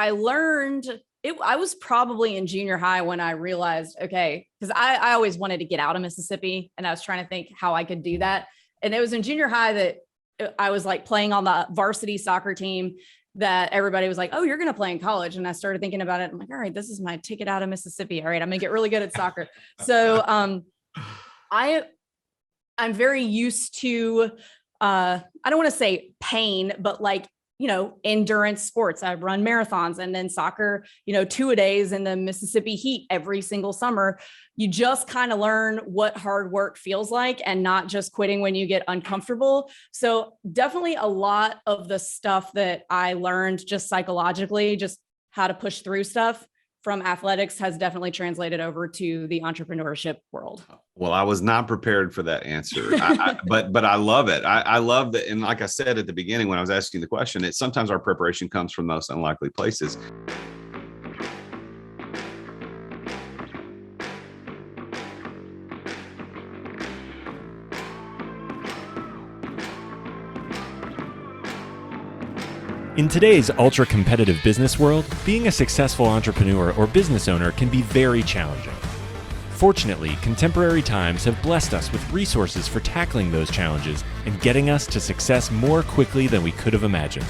I learned it. I was probably in junior high when I realized, okay, because I always wanted to get out of Mississippi, and I was trying to think how I could do that. And it was in junior high that I was like playing on the varsity soccer team that everybody was like, oh, you're going to play in college. And I started thinking about it. I'm like, all right, this is my ticket out of Mississippi. All right, I'm going to get really good at soccer. So I'm very used to, I don't want to say pain, but like, endurance sports. I run marathons, and then soccer, 2-a-days in the Mississippi heat every single summer. You just kind of learn what hard work feels like and not just quitting when you get uncomfortable. So definitely a lot of the stuff that I learned just psychologically, just how to push through stuff from athletics has definitely translated over to the entrepreneurship world. Well, I was not prepared for that answer, but I love it. I love that. And like I said at the beginning, when I was asking the question, it's sometimes our preparation comes from the most unlikely places. In today's ultra-competitive business world, being a successful entrepreneur or business owner can be very challenging. Fortunately, contemporary times have blessed us with resources for tackling those challenges and getting us to success more quickly than we could have imagined.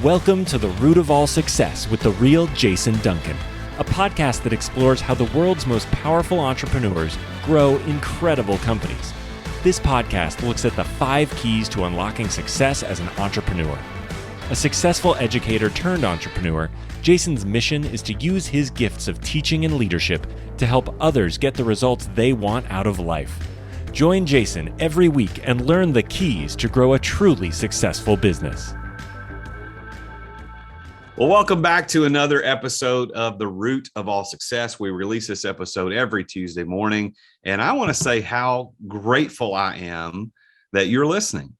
Welcome to The Root of All Success with the real Jason Duncan, a podcast that explores how the world's most powerful entrepreneurs grow incredible companies. This podcast looks at the 5 keys to unlocking success as an entrepreneur. A successful educator turned entrepreneur, Jason's mission is to use his gifts of teaching and leadership to help others get the results they want out of life. Join Jason every week and learn the keys to grow a truly successful business. Well, welcome back to another episode of The Root of All Success. We release this episode every Tuesday morning, and I want to say how grateful I am that you're listening.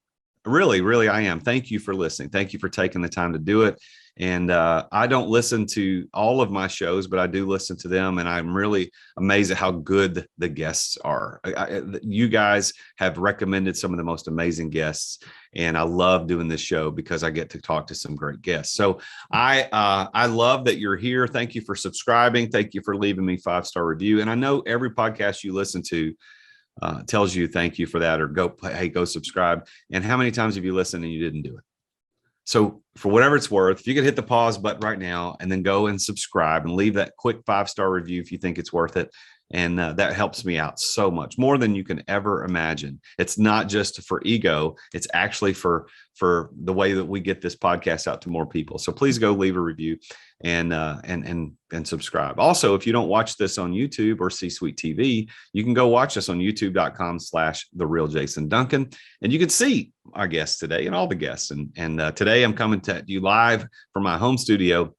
Really, really, I am. Thank you for listening. Thank you for taking the time to do it. And I don't listen to all of my shows, but I do listen to them. And I'm really amazed at how good the guests are. You guys have recommended some of the most amazing guests. And I love doing this show because I get to talk to some great guests. So I love that you're here. Thank you for subscribing. Thank you for leaving me 5-star review. And I know every podcast you listen to tells you thank you for that, or go subscribe. And how many times have you listened and you didn't do it? So for whatever it's worth, if you could hit the pause button right now and then go and subscribe and leave that quick 5-star review if you think it's worth it. And that helps me out so much more than you can ever imagine. It's not just for ego. It's actually for the way that we get this podcast out to more people. So please go leave a review and subscribe. Also, if you don't watch this on YouTube or C-Suite TV, you can go watch us on youtube.com/TheRealJasonDuncan. And you can see our guests today and all the guests. And today I'm coming to you live from my home studio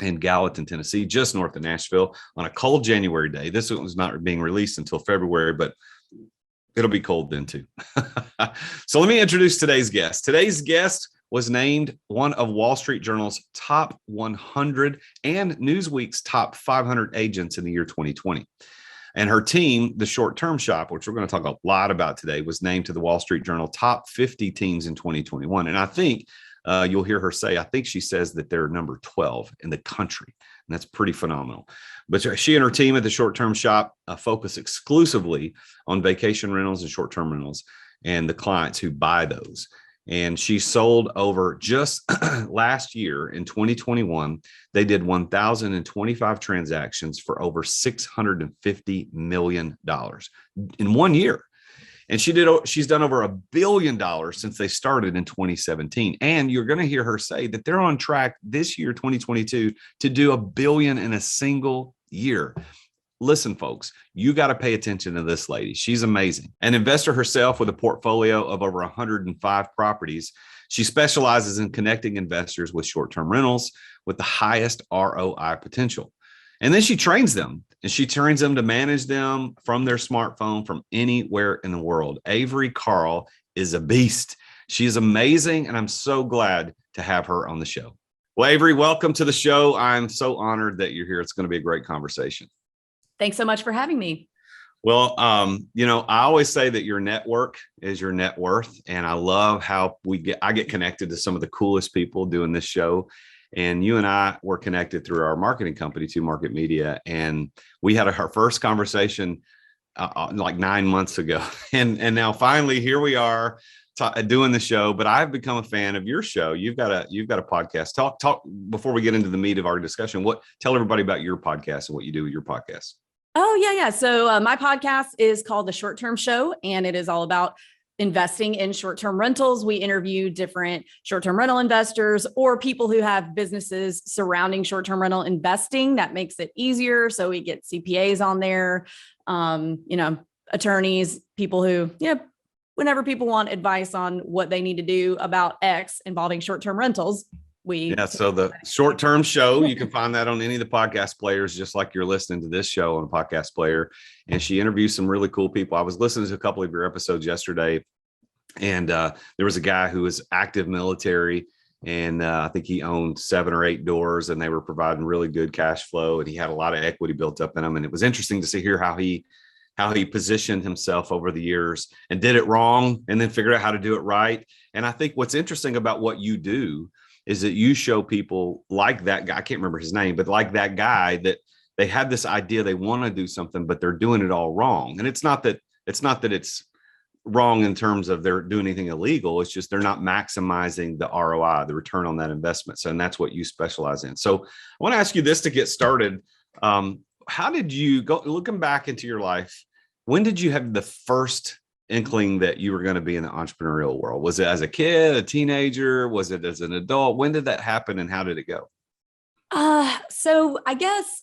in Gallatin, Tennessee, just north of Nashville, on a cold January day. This one was not being released until February, but it'll be cold then too. So let me introduce today's guest. Today's guest was named one of Wall Street Journal's top 100 and Newsweek's top 500 agents in the year 2020. And her team, the Short Term Shop, which we're going to talk a lot about today, was named to the Wall Street Journal top 50 teams in 2021. And I think you'll hear her say, I think she says that they're number 12 in the country. And that's pretty phenomenal. But she and her team at the Short Term Shop focus exclusively on vacation rentals and short-term rentals and the clients who buy those. And she sold over just last year in 2021, they did 1,025 transactions for over $650 million in 1 year. And she's done over $1 billion since they started in 2017. And you're going to hear her say that they're on track this year, 2022, to do $1 billion in a single year. Listen, folks, you got to pay attention to this lady. She's amazing. An investor herself with a portfolio of over 105 properties, she specializes in connecting investors with short-term rentals with the highest ROI potential. And then she trains them, and she trains them to manage them from their smartphone from anywhere in the world. Avery Carl is a beast. She is amazing, and I'm so glad to have her on the show. Well, Avery, welcome to the show. I'm so honored that you're here. It's going to be a great conversation. Thanks so much for having me. Well, I always say that your network is your net worth, and I love how I get connected to some of the coolest people doing this show. And you and I were connected through our marketing company, To Market Media. And we had our first conversation like 9 months ago. And now finally, here we are doing the show. But I've become a fan of your show. You've got a podcast. Talk before we get into the meat of our discussion. Tell everybody about your podcast and what you do with your podcast. Oh, yeah. So my podcast is called The Short-Term Show, and it is all about investing in short-term rentals. We interview different short-term rental investors or people who have businesses surrounding short-term rental investing. That makes it easier. So we get CPAs on there, attorneys, people who, whenever people want advice on what they need to do about X involving short-term rentals, so the Short-Term Show, you can find that on any of the podcast players, just like you're listening to this show on a podcast player. And she interviews some really cool people. I was listening to a couple of your episodes yesterday, and there was a guy who was active military, and I think he owned 7 or 8 doors, and they were providing really good cash flow, and he had a lot of equity built up in them. And it was interesting to hear how he positioned himself over the years and did it wrong and then figured out how to do it right. And I think what's interesting about what you do is that you show people like that guy, I can't remember his name, but like that guy, that they have this idea, they want to do something, but they're doing it all wrong. And it's not that it's wrong in terms of they're doing anything illegal. It's just they're not maximizing the ROI, the return on that investment. So, and that's what you specialize in. So I want to ask you this to get started. How did you go, looking back into your life, when did you have the first inkling that you were going to be in the entrepreneurial world? Was it as a kid, a teenager? Was it as an adult? When did that happen and how did it go? So I guess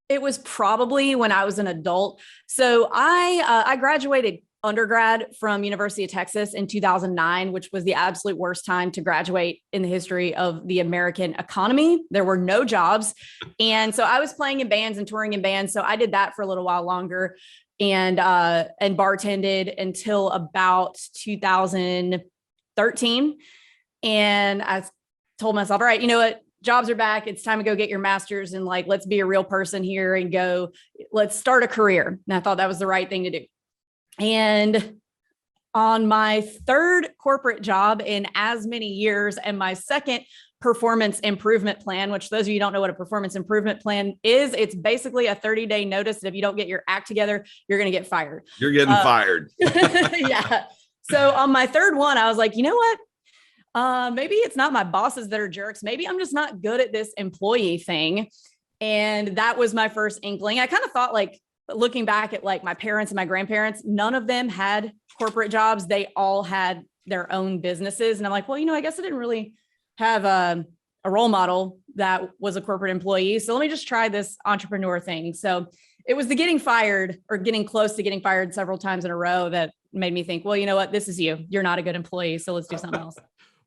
it was probably when I was an adult. So I graduated undergrad from University of Texas in 2009, which was the absolute worst time to graduate in the history of the American economy. There were no jobs. And so I was playing in bands and touring in bands. So I did that for a little while longer and bartended until about 2013. And I told myself, all right, you know what? Jobs are back. It's time to go get your master's and let's be a real person here and let's start a career. And I thought that was the right thing to do. And on my third corporate job in as many years and my second performance improvement plan, which those of you who don't know what a performance improvement plan is, it's basically a 30-day notice that if you don't get your act together, you're going to get fired. You're getting fired. Yeah. So on my third one, I was like, you know what? Maybe it's not my bosses that are jerks. Maybe I'm just not good at this employee thing. And that was my first inkling. I kind of thought looking back at my parents and my grandparents, none of them had corporate jobs. They all had their own businesses. And I'm like, well, I guess I didn't really have a role model that was a corporate employee. So let me just try this entrepreneur thing. So it was the getting fired or getting close to getting fired several times in a row that made me think, well, you know what? This is you. You're not a good employee. So let's do something else.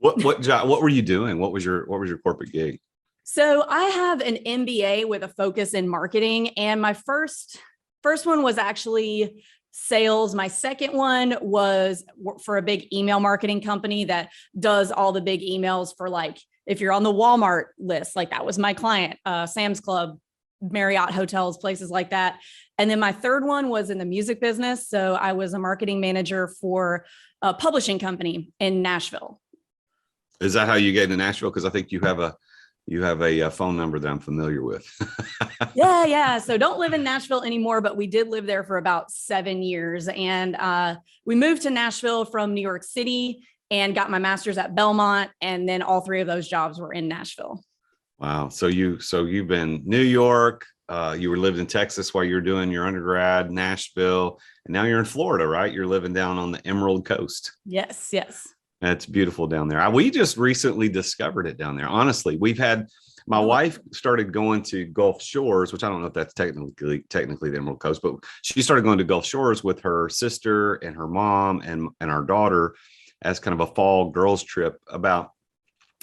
What job? What were you doing? What was your corporate gig? So I have an MBA with a focus in marketing, and my first one was actually sales. My second one was for a big email marketing company that does all the big emails for if you're on the Walmart list, that was my client, Sam's Club, Marriott hotels, places like that. And then my third one was in the music business. So I was a marketing manager for a publishing company in Nashville. Is that how you get into Nashville? Because I think you have a phone number that I'm familiar with. Yeah. So don't live in Nashville anymore, but we did live there for about 7 years. And we moved to Nashville from New York City and got my master's at Belmont. And then all 3 of those jobs were in Nashville. Wow. So you've been New York, you were lived in Texas while you were doing your undergrad, Nashville, and now you're in Florida, right? You're living down on the Emerald Coast. Yes. It's beautiful down there. We just recently discovered it down there. Honestly, my wife started going to Gulf Shores, which I don't know if that's technically the Emerald Coast, but she started going to Gulf Shores with her sister and her mom and our daughter as kind of a fall girls trip about,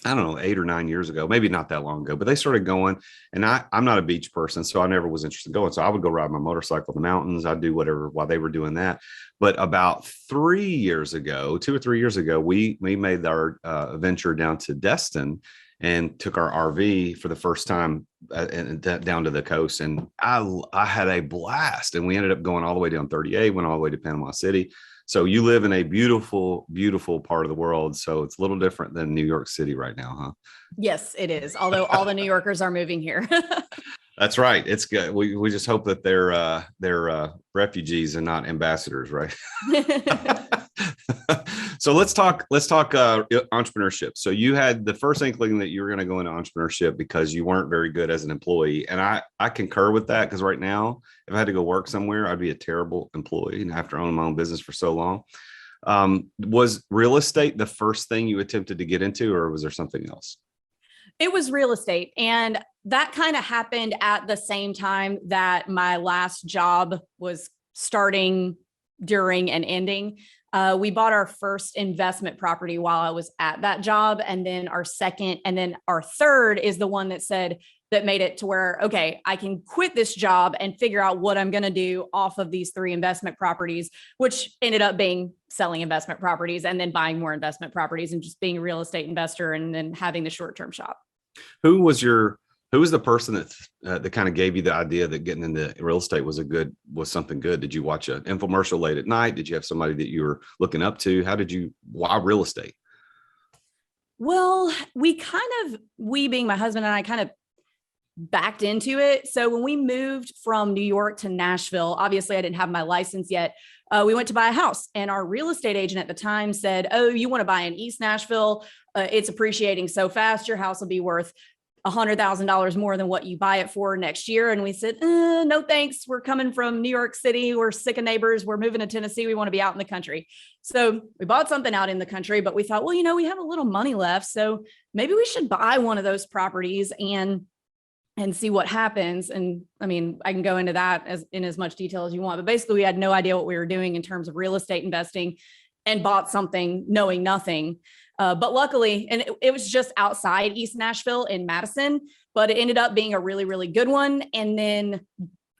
I don't know, 8 or 9 years ago, maybe not that long ago, but they started going, and I'm not a beach person, so I never was interested in going. So I would go ride my motorcycle in the mountains. I'd do whatever while they were doing that. But about 3 years ago, 2 or 3 years ago, we made our venture down to Destin and took our RV for the first time down to the coast. And I had a blast, and we ended up going all the way down 38, went all the way to Panama City. So you live in a beautiful, beautiful part of the world. So it's a little different than New York City right now, huh? Yes, it is. Although all the New Yorkers are moving here. That's right. It's good. We just hope that they're refugees and not ambassadors, right? So let's talk entrepreneurship. So you had the first inkling that you were going to go into entrepreneurship because you weren't very good as an employee. And I concur with that, because right now, if I had to go work somewhere, I'd be a terrible employee, and after owning my own business for so long. Was real estate the first thing you attempted to get into, or was there something else? It was real estate. And that kind of happened at the same time that my last job was starting, during, and ending. We bought our first investment property while I was at that job. And then our second, and then our third is the one that made it to where, okay, I can quit this job and figure out what I'm going to do off of these 3 investment properties, which ended up being selling investment properties and then buying more investment properties and just being a real estate investor and then having the short-term shop. Who was the person that kind of gave you the idea that getting into real estate was something good? Did you watch an infomercial late at night? Did you have somebody that you were looking up to? Why real estate? Well, we being my husband and I kind of backed into it. So when we moved from New York to Nashville, obviously I didn't have my license yet. We went to buy a house, and our real estate agent at the time said, "Oh, you want to buy in East Nashville? It's appreciating so fast. Your house will be worth $100,000 more than what you buy it for next year." And we said, "No, thanks. We're coming from New York City. We're sick of neighbors. We're moving to Tennessee. We want to be out in the country." So we bought something out in the country, but we thought, well, we have a little money left, so maybe we should buy one of those properties and see what happens. And I mean, I can go into that in as much detail as you want, but basically we had no idea what we were doing in terms of real estate investing and bought something knowing nothing. But luckily, and it was just outside East Nashville in Madison, but it ended up being a really, really good one. And then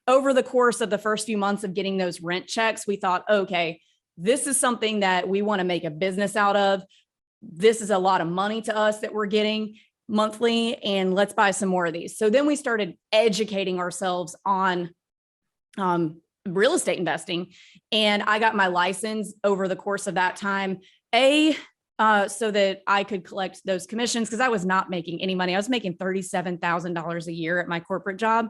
over the course of the first few months of getting those rent checks, we thought, okay, this is something that we want to make a business out of. This is a lot of money to us that we're getting monthly, and let's buy some more of these. So then we started educating ourselves on real estate investing, and I got my license over the course of that time, so that I could collect those commissions, because I was not making any money. I was making $37,000 a year at my corporate job,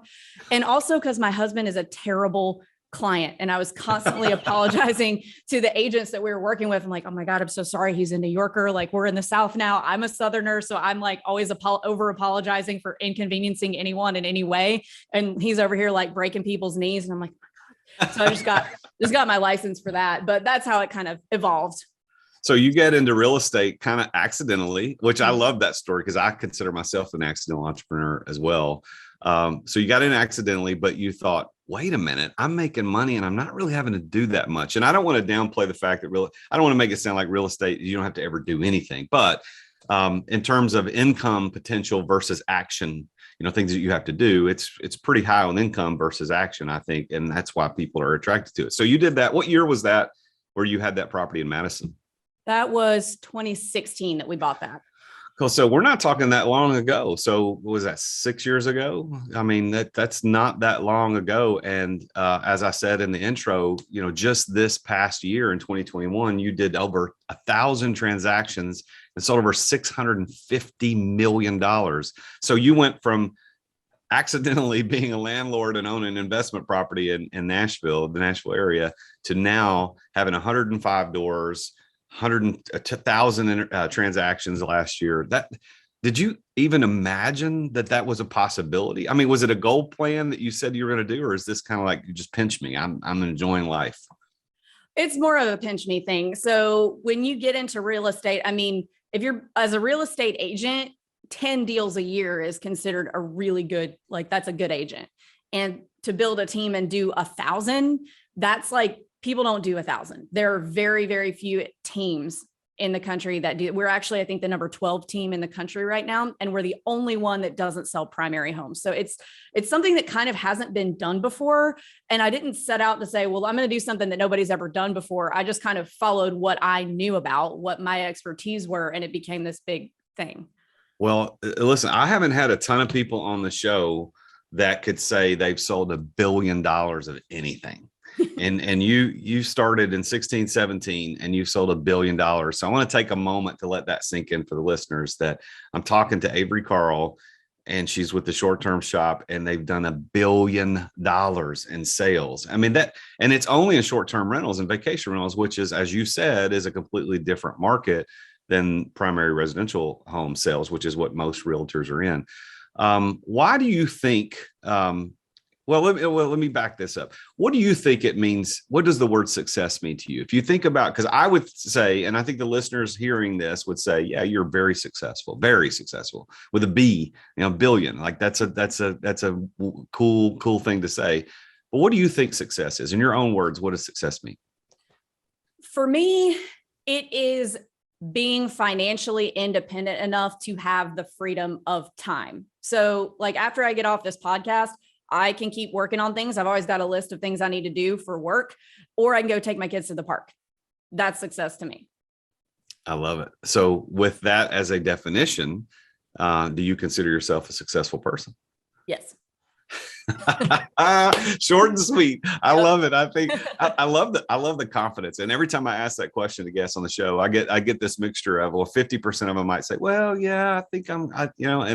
and also because my husband is a terrible client, and I was constantly apologizing to the agents that we were working with. I'm like, "Oh my God, I'm so sorry. He's a New Yorker. Like, we're in the South now. I'm a Southerner." So I'm like always over apologizing for inconveniencing anyone in any way. And he's over here like breaking people's knees. And I'm like, "Oh my God." So I just got my license for that, but that's how it kind of evolved. So you get into real estate kind of accidentally, which I love that story, because I consider myself an accidental entrepreneur as well. So you got in accidentally, but you thought, wait a minute, I'm making money and I'm not really having to do that much. And I don't want to downplay the fact that I don't want to make it sound like real estate, you don't have to ever do anything. But in terms of income potential versus action, things that you have to do, it's pretty high on income versus action, I think. And that's why people are attracted to it. So you did that. What year was that where you had that property in Madison? That was 2016 that we bought that. Cool. So we're not talking that long ago. So what was that, 6 years ago? I mean, that's not that long ago. And as I said in the intro, just this past year in 2021, you did over 1,000 transactions and sold over $650 million. So you went from accidentally being a landlord and owning an investment property in Nashville, the Nashville area, to now having 105 doors, 100,000 transactions last year. Did you even imagine that was a possibility? I mean, was it a goal plan that you said you were going to do, or is this kind of like, you just pinch me? I'm enjoying life. It's more of a pinch me thing. So when you get into real estate, I mean, if you're as a real estate agent, 10 deals a year is considered a really good, that's a good agent. And to build a team and do 1,000, that's like, people don't do 1,000. There are very, very few teams in the country that do. We're actually, I think, the number 12 team in the country right now. And we're the only one that doesn't sell primary homes. So it's something that kind of hasn't been done before. And I didn't set out to say, well, I'm going to do something that nobody's ever done before. I just kind of followed what I knew about, what my expertise were. And it became this big thing. Well, listen, I haven't had a ton of people on the show that could say they've sold $1 billion of anything. and you started in 16, 17 and you sold $1 billion. So I want to take a moment to let that sink in for the listeners that I'm talking to Avery Carl, and she's with the short-term shop, and they've done $1 billion in sales. I mean, that, and it's only in short-term rentals and vacation rentals, which is, as you said, is a completely different market than primary residential home sales, which is what most realtors are in. Why do you think, let me back this up. What do you think it means? What does the word success mean to you? If you think about, because I would say, and I think the listeners hearing this would say, yeah, you're very successful with a B, billion. Like that's a cool thing to say. But what do you think success is? In your own words, what does success mean? For me, it is being financially independent enough to have the freedom of time. So like after I get off this podcast, I can keep working on things. I've always got a list of things I need to do for work, or I can go take my kids to the park. That's success to me. I love it. So with that as a definition, do you consider yourself a successful person? Yes. Short and sweet. I love it. I think I love the confidence. And every time I ask that question to guests on the show, I get this mixture of, well, 50% of them might say, well, yeah, I think and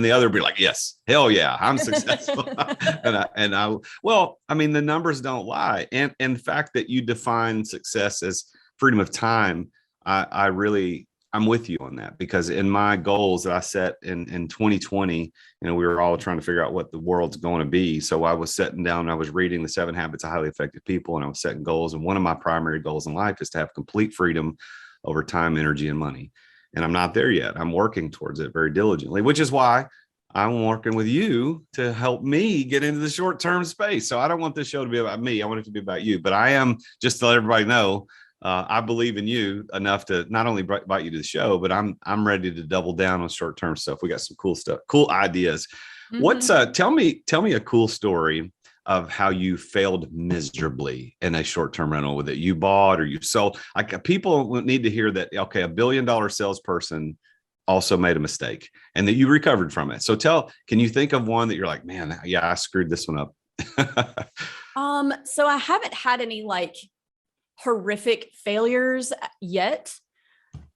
the other would be like, yes, hell yeah, I'm successful. I mean, the numbers don't lie. And the fact that you define success as freedom of time, I'm with you on that, because in my goals that I set in 2020, we were all trying to figure out what the world's going to be. So I was sitting down and I was reading The 7 Habits of Highly Effective People, and I was setting goals. And one of my primary goals in life is to have complete freedom over time, energy, and money. And I'm not there yet. I'm working towards it very diligently, which is why I'm working with you to help me get into the short-term space. So I don't want this show to be about me. I want it to be about you. But I am, just to let everybody know, I believe in you enough to not only invite you to the show, but I'm ready to double down on short-term stuff. We got some cool stuff, cool ideas. Mm-hmm. Tell me a cool story of how you failed miserably in a short-term rental that you bought or you sold. Like, people need to hear that, okay, $1 billion salesperson also made a mistake and that you recovered from it. So can you think of one that you're like, man, yeah, I screwed this one up? So I haven't had any like horrific failures yet.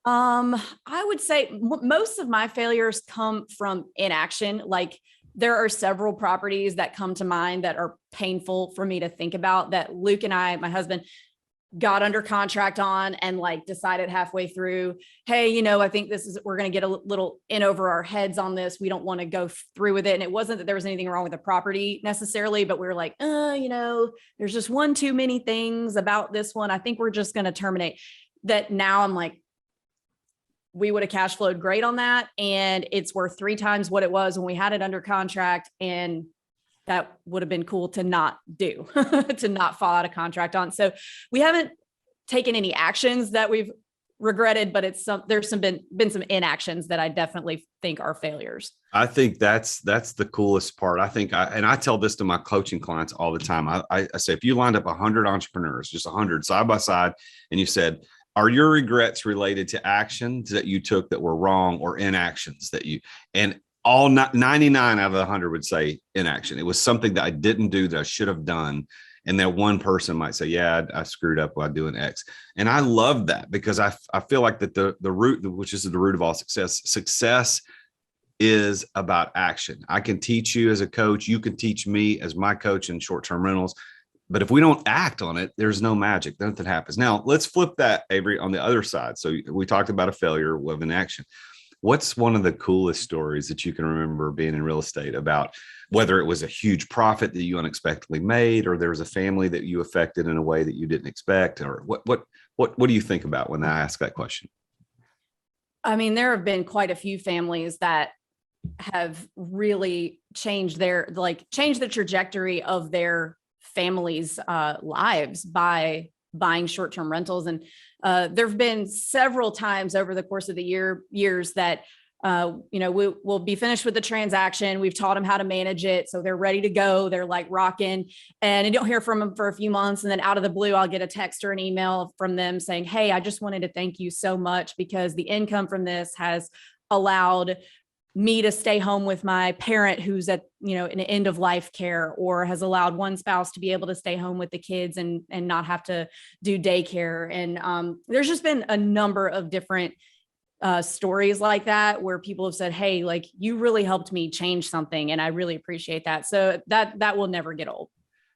I would say most of my failures come from inaction. Like, there are several properties that come to mind that are painful for me to think about, that Luke and I, my husband, got under contract on and like decided halfway through, hey, I think we're going to get a little in over our heads on this. We don't want to go through with it. And it wasn't that there was anything wrong with the property necessarily, but we were like, there's just one too many things about this one. I think we're just going to terminate that. Now I'm like, we would have cash flowed great on that. And it's worth 3 times what it was when we had it under contract. And that would have been cool to not do, to not fall out of contract on. So we haven't taken any actions that we've regretted, but there's been some inactions that I definitely think are failures. I think that's the coolest part. I think I tell this to my coaching clients all the time. I say, if you lined up 100 entrepreneurs, just 100 side by side, and you said, are your regrets related to actions that you took that were wrong, or inactions and all 99 out of the 100 would say inaction. It was something that I didn't do that I should have done. And that one person might say, yeah, I screwed up by doing X. And I love that, because I feel like that the root, which is the root of all success is about action. I can teach you as a coach. You can teach me as my coach in short-term rentals. But if we don't act on it, there's no magic. Nothing happens. Now, let's flip that, Avery, on the other side. So we talked about a failure of an action. What's one of the coolest stories that you can remember being in real estate, about whether it was a huge profit that you unexpectedly made, or there was a family that you affected in a way that you didn't expect? Or what do you think about when I ask that question? I mean, there have been quite a few families that have really changed the trajectory of their families' lives by buying short-term rentals. And there've been several times over the course of the years that, we'll be finished with the transaction. We've taught them how to manage it. So they're ready to go. They're like rocking, and I don't hear from them for a few months. And then out of the blue, I'll get a text or an email from them saying, hey, I just wanted to thank you so much, because the income from this has allowed me to stay home with my parent who's at, an end of life care, or has allowed one spouse to be able to stay home with the kids and not have to do daycare. And there's just been a number of different stories like that where people have said, hey, like, you really helped me change something. And I really appreciate that. So that will never get old.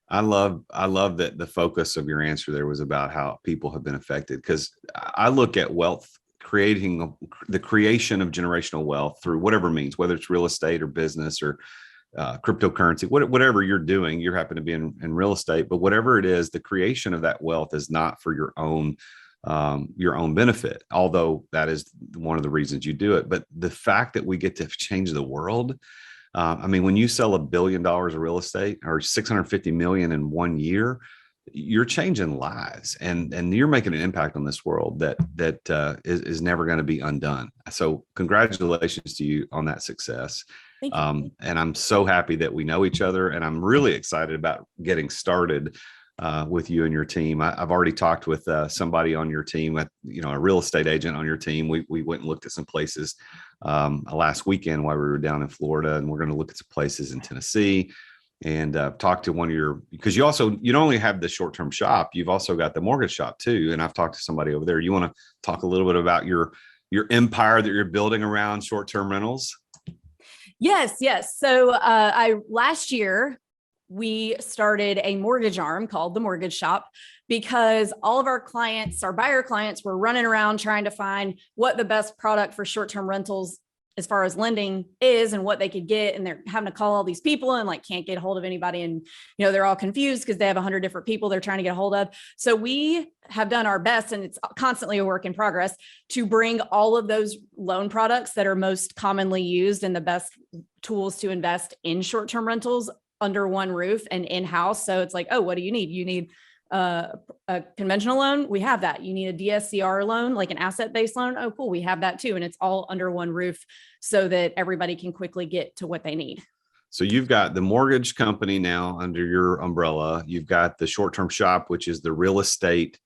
I love that the focus of your answer there was about how people have been affected, because I look at wealth, the creation of generational wealth through whatever means, whether it's real estate or business or cryptocurrency, whatever you're doing. You happen to be in real estate, but whatever it is, the creation of that wealth is not for your own benefit, although that is one of the reasons you do it. But the fact that we get to change the world, when you sell $1 billion of real estate or 650 million in 1 year, you're changing lives, and you're making an impact on this world that is never going to be undone. So congratulations to you on that success. Thank you. And I'm so happy that we know each other, and I'm really excited about getting started with you and your team. I've already talked with somebody on your team, a real estate agent on your team. We went and looked at some places last weekend while we were down in Florida, and we're going to look at some places in Tennessee, and talk to one of because you don't only have the short-term shop, you've also got the mortgage shop too. And I've talked to somebody over there. You want to talk a little bit about your empire that you're building around short-term rentals? Yes. So last year, we started a mortgage arm called the Mortgage Shop, because all of our buyer clients were running around trying to find what the best product for short-term rentals as far as lending is and what they could get. And they're having to call all these people and can't get a hold of anybody. And, they're all confused because they have 100 different people they're trying to get a hold of. So we have done our best, and it's constantly a work in progress, to bring all of those loan products that are most commonly used and the best tools to invest in short-term rentals under one roof and in-house. So it's like, oh, what do you need? You need a conventional loan. We have that. You need a DSCR loan, like an asset-based loan. Oh, cool. We have that too. And it's all under one roof so that everybody can quickly get to what they need. So you've got the mortgage company now under your umbrella. You've got the short-term shop, which is the real estate.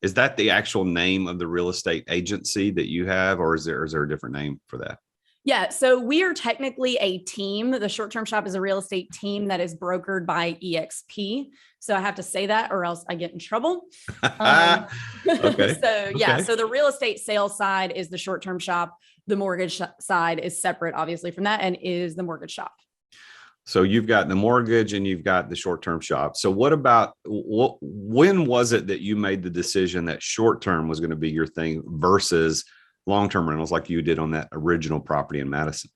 Is that the actual name of the real estate agency that you have, or is there a different name for that? Yeah, so we are technically a team. The short-term shop is a real estate team that is brokered by EXP. So I have to say that, or else I get in trouble. Okay. So the real estate sales side is the short-term shop. The mortgage side is separate, obviously, from that, and is the mortgage shop. So you've got the mortgage and you've got the short-term shop. So when was it that you made the decision that short-term was going to be your thing versus long-term rentals like you did on that original property in Madison?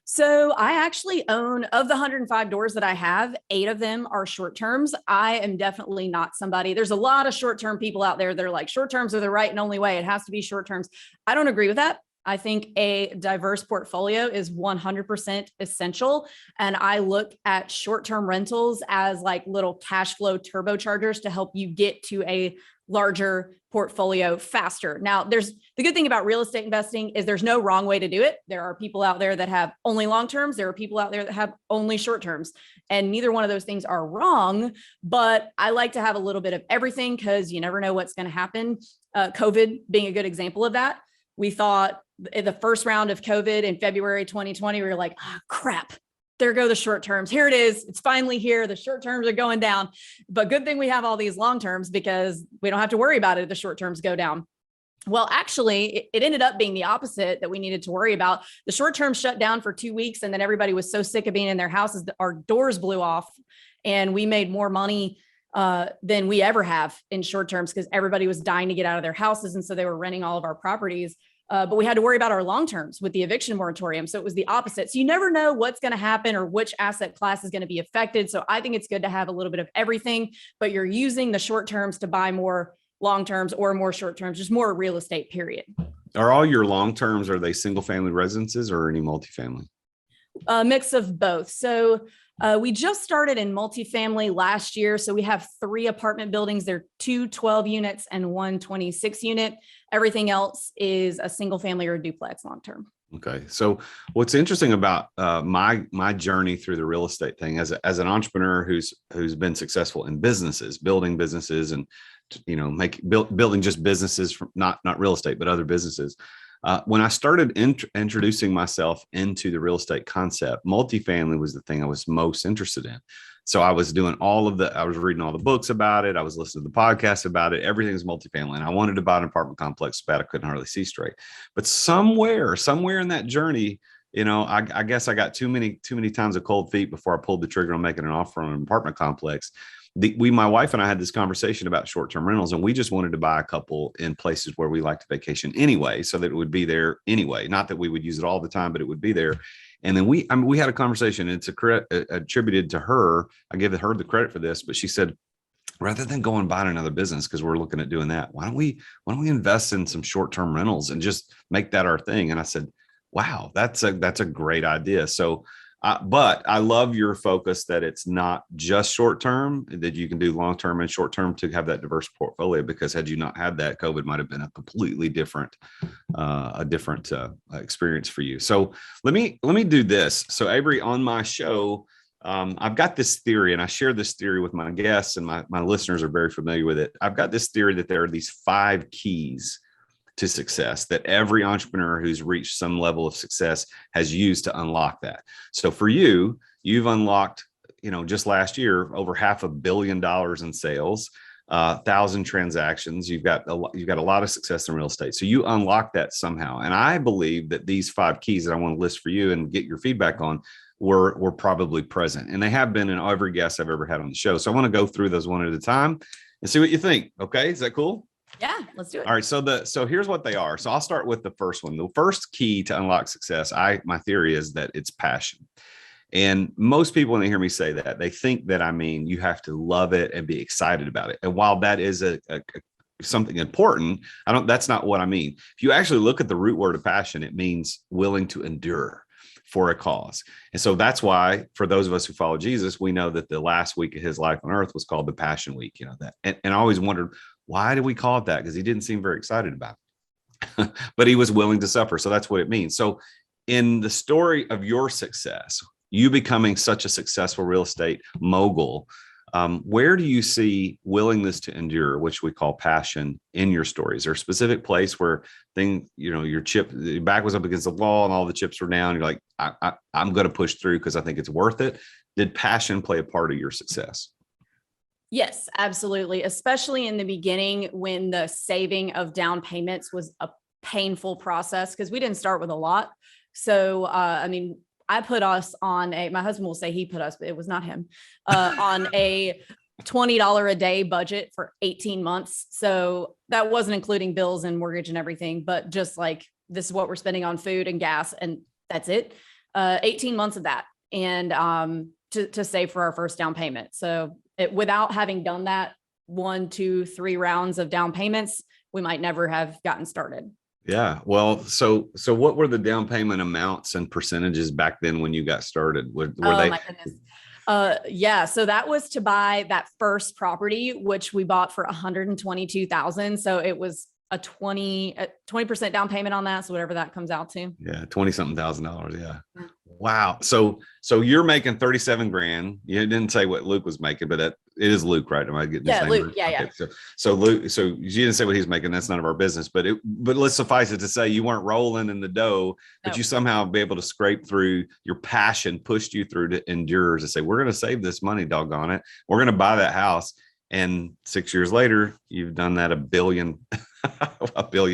So I actually own, of the 105 doors that I have, 8 of them are short terms. I am definitely not somebody. There's a lot of short-term people out there that are like, short terms are the right and only way. It has to be short terms. I don't agree with that. I think a diverse portfolio is 100% essential. And I look at short-term rentals as like little cash flow turbochargers to help you get to a larger portfolio faster. Now, the good thing about real estate investing is there's no wrong way to do it. There are people out there that have only long terms. There are people out there that have only short terms, and neither one of those things are wrong. But I like to have a little bit of everything, because you never know what's going to happen. COVID being a good example of that. We thought in the first round of COVID in February 2020, we were like, oh, crap. There go the short terms. Here it is. It's finally here. The short terms are going down. But good thing we have all these long terms, because we don't have to worry about it if the short terms go down. Well, actually, it ended up being the opposite that we needed to worry about. The short term shut down for 2 weeks, and then everybody was so sick of being in their houses that our doors blew off, and we made more money than we ever have in short terms, because everybody was dying to get out of their houses. And so they were renting all of our properties. But we had to worry about our long terms with the eviction moratorium. So it was the opposite. So you never know what's going to happen or which asset class is going to be affected. So I think it's good to have a little bit of everything, but you're using the short terms to buy more long terms or more short terms, just more real estate, period. Are all your long terms, are they single family residences or any multifamily? A mix of both. So we just started in multifamily last year. So we have 3 apartment buildings. There are 2 12 units and 1 26 unit. Everything else is a single family or a duplex long term. Okay. So what's interesting about my journey through the real estate thing as an entrepreneur who's been successful in businesses, building businesses, and building just businesses from not real estate, but other businesses. When I started introducing myself into the real estate concept, multifamily was the thing I was most interested in. So I was doing I was reading all the books about it. I was listening to the podcasts about it. Everything was multifamily. And I wanted to buy an apartment complex so bad I couldn't hardly see straight. But somewhere in that journey, I guess I got too many times of cold feet before I pulled the trigger on making an offer on an apartment complex. My wife and I had this conversation about short-term rentals, and we just wanted to buy a couple in places where we like to vacation anyway, so that it would be there anyway. Not that we would use it all the time, but it would be there. And then we had a conversation, and it's attributed to her. I give her the credit for this, but she said, rather than go and buy another business, because we're looking at doing that, why don't we invest in some short-term rentals and just make that our thing? And I said, wow, that's a great idea. So, but I love your focus that it's not just short-term, that you can do long-term and short-term to have that diverse portfolio, because had you not had that, COVID might've been a completely different experience for you. So let me do this. So Avery, on my show, I've got this theory, and I share this theory with my guests, and my listeners are very familiar with it. I've got this theory that there are these 5 keys to success that every entrepreneur who's reached some level of success has used to unlock that. So for you, you've unlocked, just last year, over $500 million in sales, 1,000 transactions. You've got a lot of success in real estate. So you unlocked that somehow. And I believe that these 5 keys that I want to list for you and get your feedback on were probably present. And they have been in every guest I've ever had on the show. So I want to go through those one at a time and see what you think. Okay. Is that cool? Yeah, let's do it. All right. So here's what they are. So I'll start with the first one. The first key to unlock success, my theory is that it's passion. And most people, when they hear me say that, they think that I mean you have to love it and be excited about it. And while that is something important, that's not what I mean. If you actually look at the root word of passion, it means willing to endure for a cause. And so that's why, for those of us who follow Jesus, we know that the last week of his life on earth was called the Passion Week, that. And I always wondered, why do we call it that? Because he didn't seem very excited about it, but he was willing to suffer. So that's what it means. So in the story of your success, you becoming such a successful real estate mogul, where do you see willingness to endure, which we call passion, in your story? Is there a specific place where your back was up against the wall and all the chips were down? You're like, I'm going to push through because I think it's worth it. Did passion play a part of your success? Yes, absolutely. Especially in the beginning, when the saving of down payments was a painful process, because we didn't start with a lot. So, I put us on my husband will say he put us, but it was not him, on a $20 a day budget for 18 months. So that wasn't including bills and mortgage and everything, but just like, this is what we're spending on food and gas, and that's it. 18 months of that. And to save for our first down payment. So without having done that 1, 2, 3 rounds of down payments, we might never have gotten started. Yeah. Well, so what were the down payment amounts and percentages back then when you got started? Were they? My goodness. Yeah. So that was to buy that first property, which we bought for $122,000. So it was a 20% down payment on that. So whatever that comes out to. Yeah. 20 something $1,000. Yeah. Wow. So you're making 37 grand. You didn't say what Luke was making, but it is Luke, right? Am I getting his name Luke. right? Yeah. Okay. So Luke, so you didn't say what he's making. That's none of our business, but let's suffice it to say you weren't rolling in the dough, but you somehow be able to scrape through. Your passion pushed you through to endure, to say, we're going to save this money, doggone it. We're going to buy that house. And 6 years later, you've done that a billion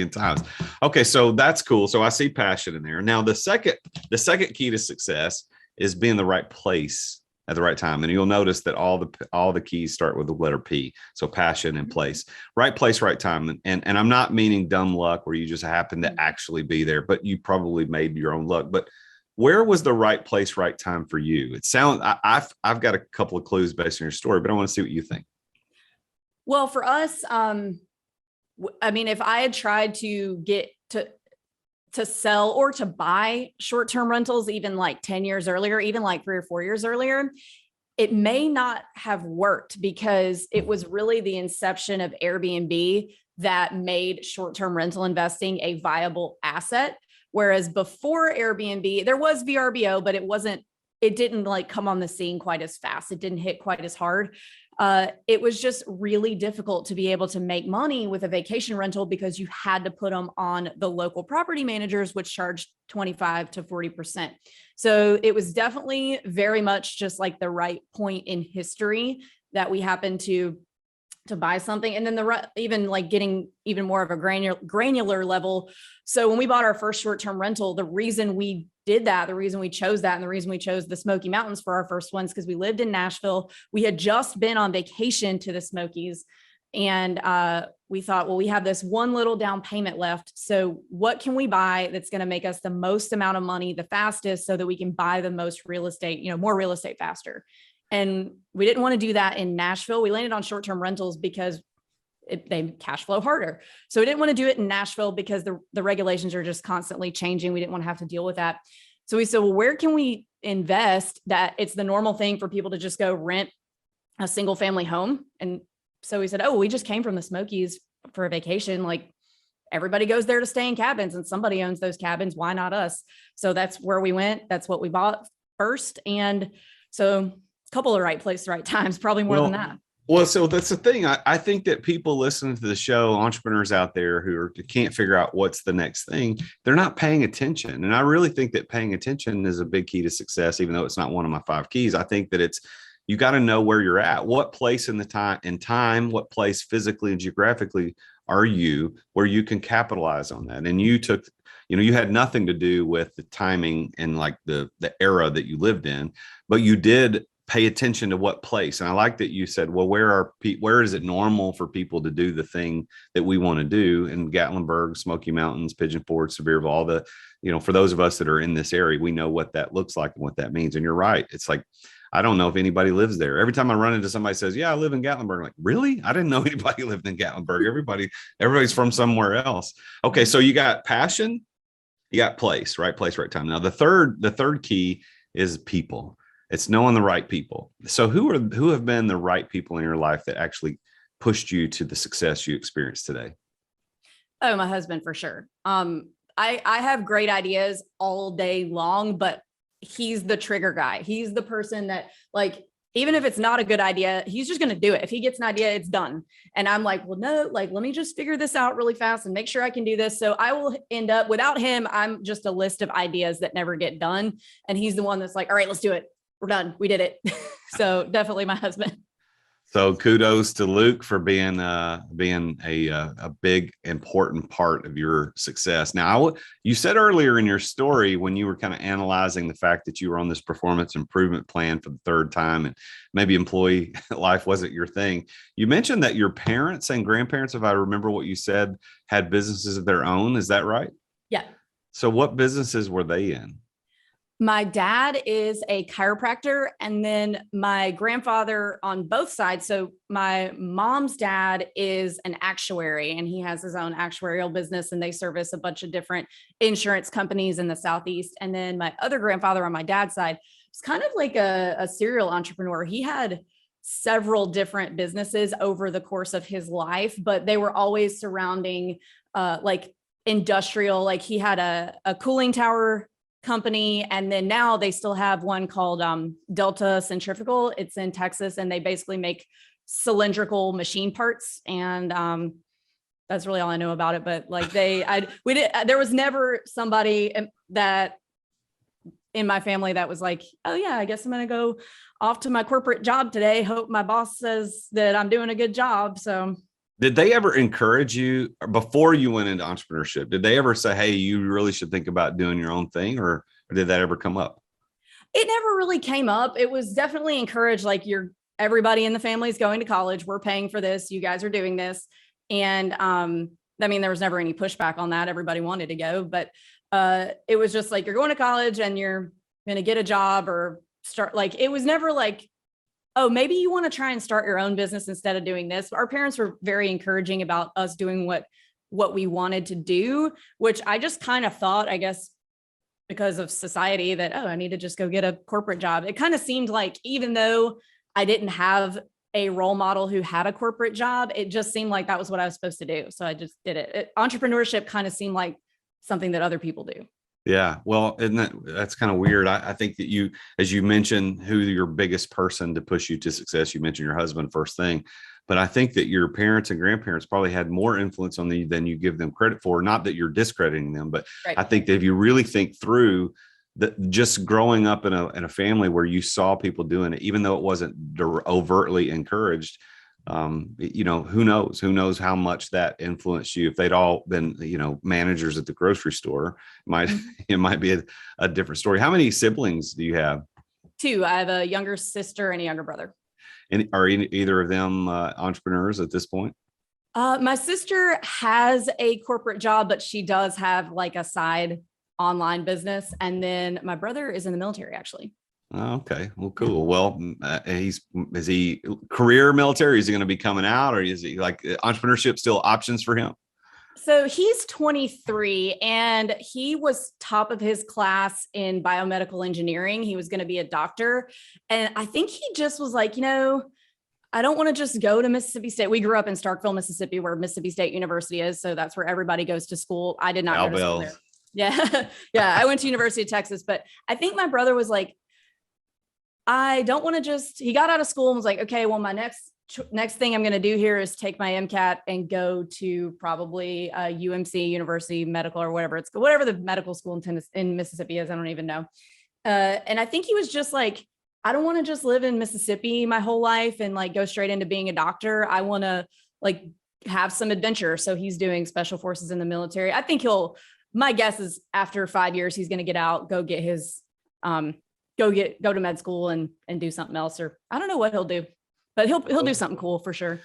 times. Okay. So that's cool. So I see passion in there. Now, the second key to success is being in the right place at the right time. And you'll notice that all the keys start with the letter P. So passion and place, right place, right time. And I'm not meaning dumb luck where you just happen to actually be there, but you probably made your own luck. But where was the right place, right time for you? It sounds, I've got a couple of clues based on your story, but I want to see what you think. Well, for us, if I had tried to get to sell or to buy short-term rentals, even like 10 years earlier, even like 3 or 4 years earlier, it may not have worked, because it was really the inception of Airbnb that made short-term rental investing a viable asset. Whereas before Airbnb, there was VRBO, but it wasn't it didn't like come on the scene quite as fast. It didn't hit quite as hard. It was just really difficult to be able to make money with a vacation rental because you had to put them on the local property managers, which charged 25 to 40%. So it was definitely very much just like the right point in history that we happened to buy something. And then even like getting even more of a granular level. So when we bought our first short-term rental, the reason we did that, the reason we chose that, and the reason we chose the Smoky Mountains for our first ones, because we lived in Nashville. We had just been on vacation to the Smokies. And we thought, well, we have this one little down payment left. So what can we buy that's going to make us the most amount of money the fastest so that we can buy the most real estate, more real estate faster? And we didn't want to do that in Nashville. We landed on short-term rentals because they cash flow harder. So we didn't want to do it in Nashville because the regulations are just constantly changing. We didn't want to have to deal with that. So we said, well, where can we invest that it's the normal thing for people to just go rent a single family home? And so we said, oh, we just came from the Smokies for a vacation. Like everybody goes there to stay in cabins and somebody owns those cabins. Why not us? So that's where we went. That's what we bought first. And so a couple of right place, right times, probably more than that. Well, so that's the thing. I think that people listening to the show, entrepreneurs out there who can't figure out what's the next thing, they're not paying attention. And I really think that paying attention is a big key to success, even though it's not one of my 5 keys. I think that you got to know where you're at, what place in time, what place physically and geographically are you where you can capitalize on that. And you took, you had nothing to do with the timing and like the era that you lived in, but you did pay attention to what place. And I like that you said, well, where is it normal for people to do the thing that we want to do in Gatlinburg, Smoky Mountains, Pigeon Forge, Sevierville, all the, for those of us that are in this area, we know what that looks like and what that means. And you're right. It's like, I don't know if anybody lives there. Every time I run into somebody says, yeah, I live in Gatlinburg. I'm like, really? I didn't know anybody lived in Gatlinburg. Everybody's from somewhere else. Okay. So you got passion, you got place, right time. Now the third key is people. It's knowing the right people. So who have been the right people in your life that actually pushed you to the success you experience today? Oh, my husband, for sure. I have great ideas all day long, but he's the trigger guy. He's the person that, like, even if it's not a good idea, he's just going to do it. If he gets an idea, it's done. And I'm like, well, no, like, let me just figure this out really fast and make sure I can do this. So I will end up, without him, I'm just a list of ideas that never get done. And he's the one that's like, all right, let's do it. We're done. We did it. So definitely my husband. So kudos to Luke for being a big, important part of your success. Now, you said earlier in your story, when you were kind of analyzing the fact that you were on this performance improvement plan for the 3rd time and maybe employee life wasn't your thing, you mentioned that your parents and grandparents, if I remember what you said, had businesses of their own. Is that right? Yeah. So what businesses were they in? My dad is a chiropractor, and then my grandfather on both sides. So my mom's dad is an actuary, and he has his own actuarial business, and they service a bunch of different insurance companies in the Southeast. And then my other grandfather on my dad's side was kind of like a serial entrepreneur. He had several different businesses over the course of his life, but they were always surrounding like industrial, like he had a cooling tower company. And then now they still have one called Delta Centrifugal. It's in Texas, and they basically make cylindrical machine parts. And that's really all I know about it. But like there was never somebody that in my family that was like, oh yeah, I guess I'm going to go off to my corporate job today. Hope my boss says that I'm doing a good job. So did they ever encourage you before you went into entrepreneurship? Did they ever say, hey, you really should think about doing your own thing? Or did that ever come up? It never really came up. It was definitely encouraged. Like everybody in the family is going to college. We're paying for this. You guys are doing this. And there was never any pushback on that. Everybody wanted to go, but it was just like, you're going to college and you're going to get a job or start. Like, it was never like, oh, maybe you want to try and start your own business instead of doing this. Our parents were very encouraging about us doing what we wanted to do, which I just kind of thought, I guess, because of society that, oh, I need to just go get a corporate job. It kind of seemed like, even though I didn't have a role model who had a corporate job, it just seemed like that was what I was supposed to do. So I just did it. Entrepreneurship kind of seemed like something that other people do. Yeah. Well, that's kind of weird. I think that you, as you mentioned, who your biggest person to push you to success, you mentioned your husband first thing, but I think that your parents and grandparents probably had more influence on you than you give them credit for. Not that you're discrediting them, but Right. I think that if you really think through that, just growing up in a family where you saw people doing it, even though it wasn't overtly encouraged, who knows how much that influenced you. If they'd all been, managers at the grocery store, it might be a different story. How many siblings do you have? Two. I have a younger sister and a younger brother. And are either of them entrepreneurs at this point? My sister has a corporate job, but she does have like a side online business. And then my brother is in the military, actually. Oh, okay. Well, cool. Well, is he career military? Is he going to be coming out, or is he like entrepreneurship still options for him? So he's 23 and he was top of his class in biomedical engineering. He was going to be a doctor. And I think he just was like, I don't want to just go to Mississippi State. We grew up in Starkville, Mississippi, where Mississippi State University is. So that's where everybody goes to school. I did not go to school there. Yeah. Yeah. I went to University of Texas, but I think my brother was like, I don't want to he got out of school and was like, okay, well, my next thing I'm going to do here is take my MCAT and go to probably UMC, University Medical, or whatever the medical school in Tennessee, in Mississippi is. I don't even know. And I think he was just like, I don't want to just live in Mississippi my whole life and like go straight into being a doctor. I want to like have some adventure. So he's doing special forces in the military. I think my guess is after 5 years, he's going to get out, go get his, go to med school and do something else, or I don't know what he'll do, but he'll do something cool for sure.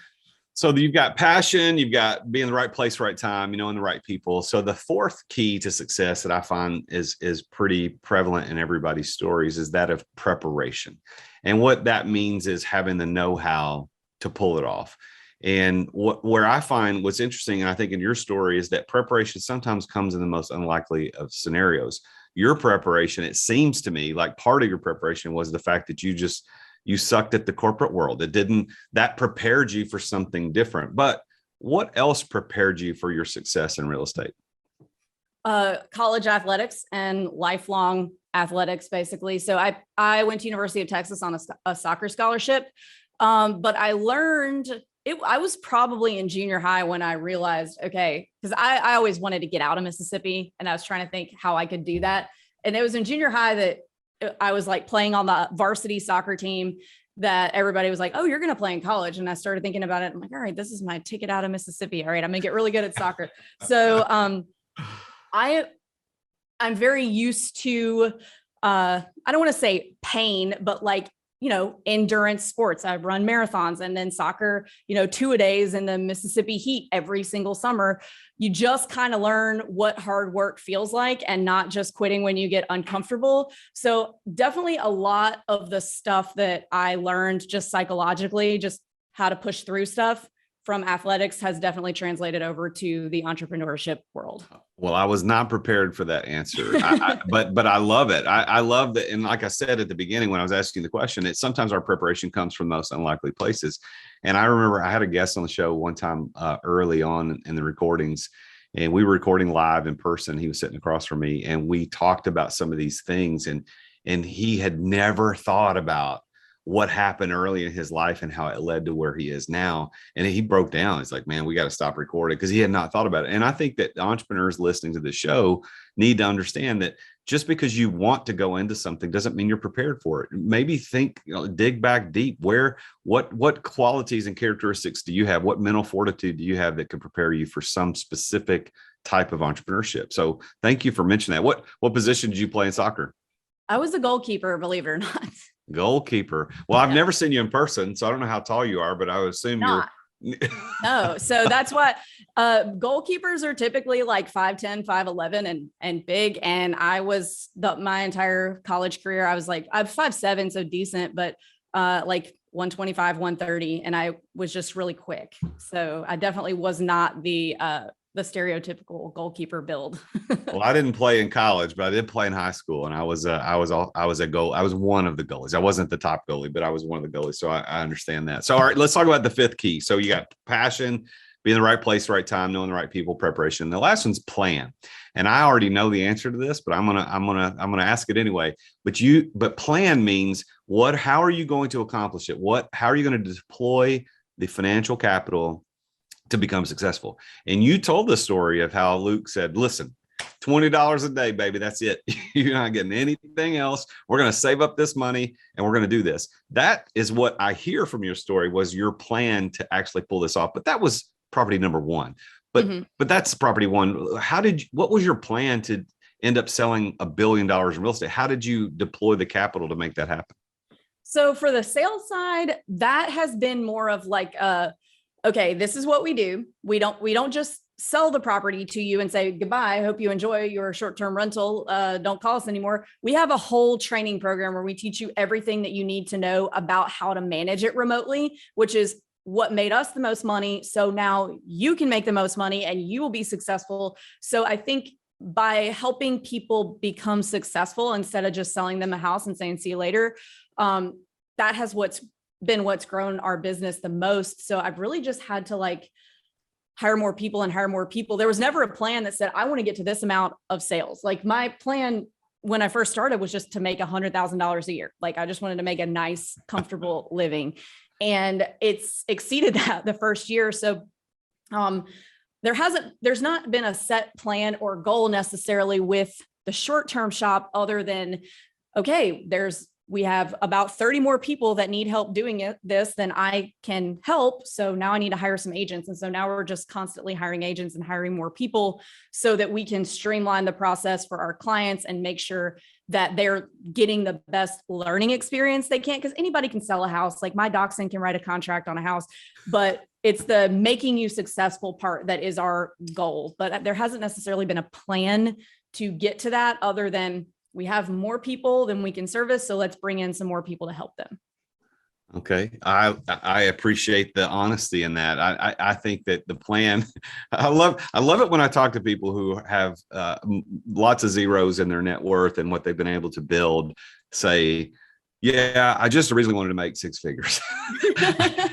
So you've got passion, you've got being in the right place, right time, and the right people. So the fourth key to success that I find is pretty prevalent in everybody's stories is that of preparation. And what that means is having the know-how to pull it off. And where I find what's interesting, and I think in your story, is that preparation sometimes comes in the most unlikely of scenarios. Your preparation, it seems to me like part of your preparation was the fact that you sucked at the corporate world. That prepared you for something different. But what else prepared you for your success in real estate? College athletics and lifelong athletics, basically. So I went to University of Texas on a soccer scholarship. But I learned I was probably in junior high when I realized, okay, because I always wanted to get out of Mississippi and I was trying to think how I could do that. And it was in junior high that I was like playing on the varsity soccer team that everybody was like, oh, you're going to play in college. And I started thinking about it. I'm like, all right, this is my ticket out of Mississippi. All right, I'm going to get really good at soccer. So I'm very used to, I don't want to say pain, but like, endurance sports. I run marathons and then soccer, 2-a-days in the Mississippi heat every single summer. You just kind of learn what hard work feels like and not just quitting when you get uncomfortable. So definitely a lot of the stuff that I learned just psychologically, just how to push through stuff from athletics has definitely translated over to the entrepreneurship world. Well, I was not prepared for that answer, but I love it. I love that. And like I said at the beginning, when I was asking the question, it's sometimes our preparation comes from most unlikely places. And I remember I had a guest on the show one time early on in the recordings, and we were recording live in person. He was sitting across from me and we talked about some of these things, and he had never thought about what happened early in his life and how it led to where he is now. And he broke down. It's like, man, we got to stop recording, because he had not thought about it. And I think that entrepreneurs listening to the show need to understand that just because you want to go into something doesn't mean you're prepared for it. Maybe think, dig back deep. What qualities and characteristics do you have? What mental fortitude do you have that could prepare you for some specific type of entrepreneurship? So thank you for mentioning that. What position did you play in soccer? I was a goalkeeper, believe it or not. Goalkeeper. Well, I've never seen you in person, so I don't know how tall you are, but I would assume you're. No. So that's what goalkeepers are typically like 5'10", 5'11", and big. And I was my entire college career, I'm 5'7", so decent, but like 125, 130. And I was just really quick. So I definitely was not the stereotypical goalkeeper build. Well, I didn't play in college, but I did play in high school, and I was one of the goalies. I wasn't the top goalie, but I was one of the goalies. So I understand that. So, all right, let's talk about the fifth key. So you got passion, be in the right place, right time, knowing the right people, preparation. The last one's plan. And I already know the answer to this, but I'm gonna ask it anyway. But plan means what? How are you going to accomplish it? How are you going to deploy the financial capital to become successful? And you told the story of how Luke said, listen, $20 a day, baby. That's it. You're not getting anything else. We're going to save up this money and we're going to do this. That is what I hear from your story was your plan to actually pull this off. But that was property number one. But that's property one. What was your plan to end up selling $1 billion in real estate? How did you deploy the capital to make that happen? So for the sales side, that has been more of like, okay, this is what we do. We don't just sell the property to you and say, goodbye, I hope you enjoy your short-term rental. Don't call us anymore. We have a whole training program where we teach you everything that you need to know about how to manage it remotely, which is what made us the most money. So now you can make the most money and you will be successful. So I think by helping people become successful instead of just selling them a house and saying, see you later, that has what's grown our business the most. So I've really just had to like hire more people. There was never a plan that said, I want to get to this amount of sales. Like my plan when I first started was just to make $100,000 a year. Like I just wanted to make a nice, comfortable living. And it's exceeded that the first year. So there's not been a set plan or goal necessarily with the short-term shop other than, okay, we have about 30 more people that need help doing this than I can help. So now I need to hire some agents. And so now we're just constantly hiring agents and hiring more people so that we can streamline the process for our clients and make sure that they're getting the best learning experience they can. Because anybody can sell a house. Like my dachshund can write a contract on a house, but it's the making you successful part that is our goal. But there hasn't necessarily been a plan to get to that other than we have more people than we can service. So let's bring in some more people to help them. Okay. I appreciate the honesty in that. I think that the plan, I love it when I talk to people who have lots of zeros in their net worth and what they've been able to build, say, yeah, I just originally wanted to make six figures.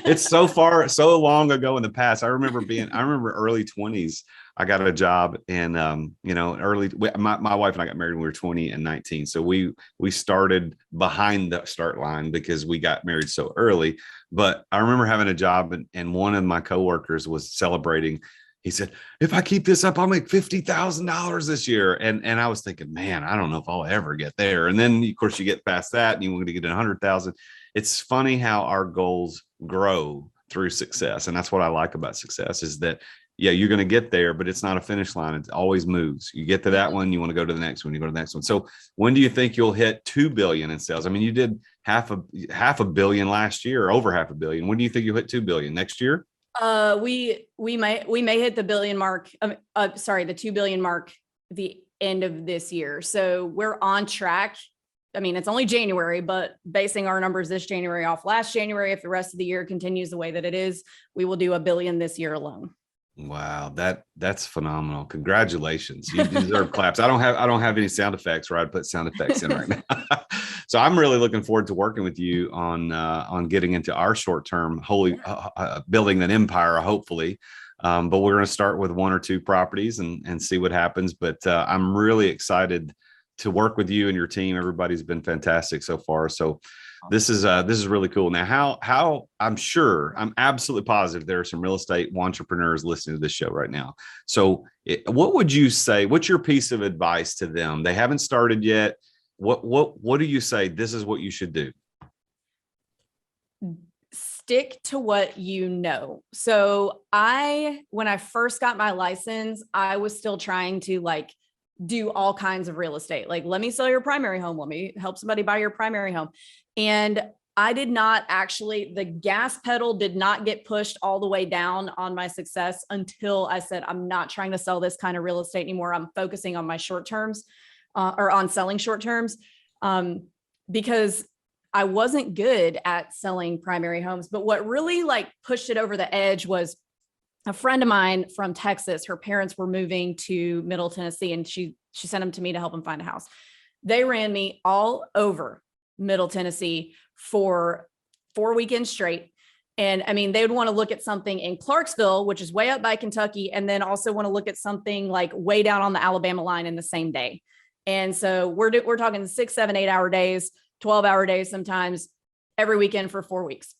It's so long ago in the past. I remember early 20s. I got a job and, my wife and I got married when we were 20 and 19. So we started behind the start line because we got married so early. But I remember having a job and one of my coworkers was celebrating. He said, if I keep this up, I'll make $50,000 this year. And I was thinking, man, I don't know if I'll ever get there. And then of course you get past that and you want to get 100,000. It's funny how our goals grow through success. And that's what I like about success is that, yeah, you're going to get there, but it's not a finish line. It always moves. You get to that one, you want to go to the next one, you go to the next one. So when do you think you'll hit 2 billion in sales? I mean, you did half a billion last year, or over $500 million. When do you think you'll hit 2 billion next year? We may hit the billion mark. The 2 billion mark the end of this year. So we're on track. I mean, it's only January, but basing our numbers this January off last January, if the rest of the year continues the way that it is, we will do $1 billion this year alone. Wow, that's phenomenal. Congratulations. You deserve claps. I don't have any sound effects where I'd put sound effects in right now. So I'm really looking forward to working with you on getting into our short-term building an empire, hopefully. But we're going to start with 1 or 2 properties and see what happens. But I'm really excited to work with you and your team. Everybody's been fantastic so far. So this is really cool. Now, how I'm absolutely positive there are some real estate entrepreneurs listening to this show right now. So what would you say? What's your piece of advice to them? They haven't started yet. What do you say? This is what you should do. Stick to what you know. So when I first got my license, I was still trying to do all kinds of real estate. Like, let me sell your primary home. Let me help somebody buy your primary home. And I did not the gas pedal did not get pushed all the way down on my success until I said, I'm not trying to sell this kind of real estate anymore. I'm focusing on my short terms or on selling short terms because I wasn't good at selling primary homes. But what really pushed it over the edge was a friend of mine from Texas. Her parents were moving to Middle Tennessee and she sent them to me to help them find a house. They ran me all over Middle Tennessee for 4 weekends straight. And I mean, they would want to look at something in Clarksville, which is way up by Kentucky, and then also want to look at something like way down on the Alabama line in the same day. And so we're talking 6, 7, 8-hour days, 12-hour days sometimes, every weekend for 4 weeks.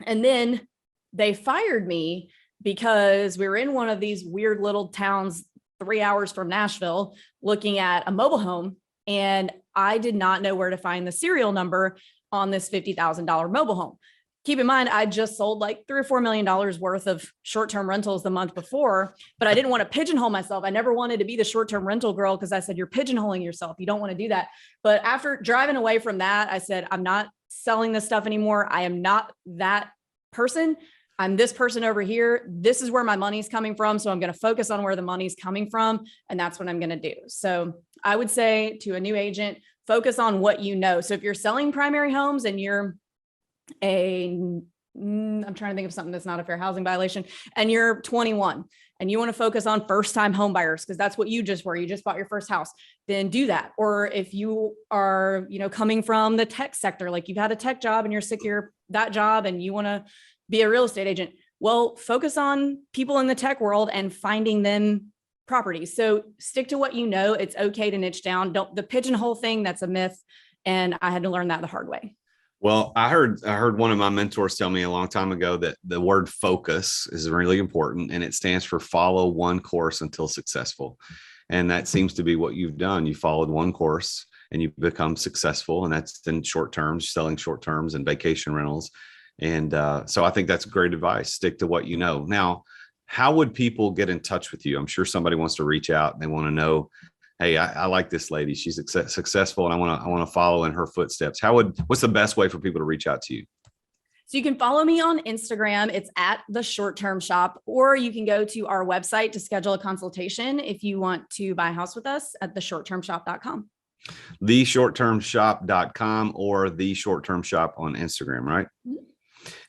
And then they fired me because we were in one of these weird little towns 3 hours from Nashville looking at a mobile home. And I did not know where to find the serial number on this $50,000 mobile home. Keep in mind, I just sold like $3 or $4 million worth of short-term rentals the month before, but I didn't want to pigeonhole myself. I never wanted to be the short-term rental girl because I said, you're pigeonholing yourself. You don't want to do that. But after driving away from that, I said, I'm not selling this stuff anymore. I am not that person. I'm this person over here. This is where my money's coming from. So I'm going to focus on where the money's coming from. And that's what I'm going to do. So I would say to a new agent, focus on what you know. So if you're selling primary homes and you're I'm trying to think of something that's not a fair housing violation, and you're 21 and you want to focus on first-time home buyers because that's what you just were. You just bought your first house, then do that. Or if you are, coming from the tech sector, like you've had a tech job and you're sick of that job and you want to be a real estate agent, well, focus on people in the tech world and finding them properties. So stick to what you know. It's okay to niche down. The pigeonhole thing, that's a myth. And I had to learn that the hard way. Well, I heard one of my mentors tell me a long time ago that the word focus is really important, and it stands for follow one course until successful. And that seems to be what you've done. You followed one course and you've become successful, and that's in short terms, selling short terms and vacation rentals. And so I think that's great advice. Stick to what you know. Now, how would people get in touch with you? I'm sure somebody wants to reach out and they want to know, hey, I like this lady. She's successful, and I want to follow in her footsteps. What's the best way for people to reach out to you? So you can follow me on Instagram. It's at The Short Term Shop, or you can go to our website to schedule a consultation if you want to buy a house with us at theshorttermshop.com. Theshorttermshop.com or The Short Term Shop on Instagram, right? Mm-hmm.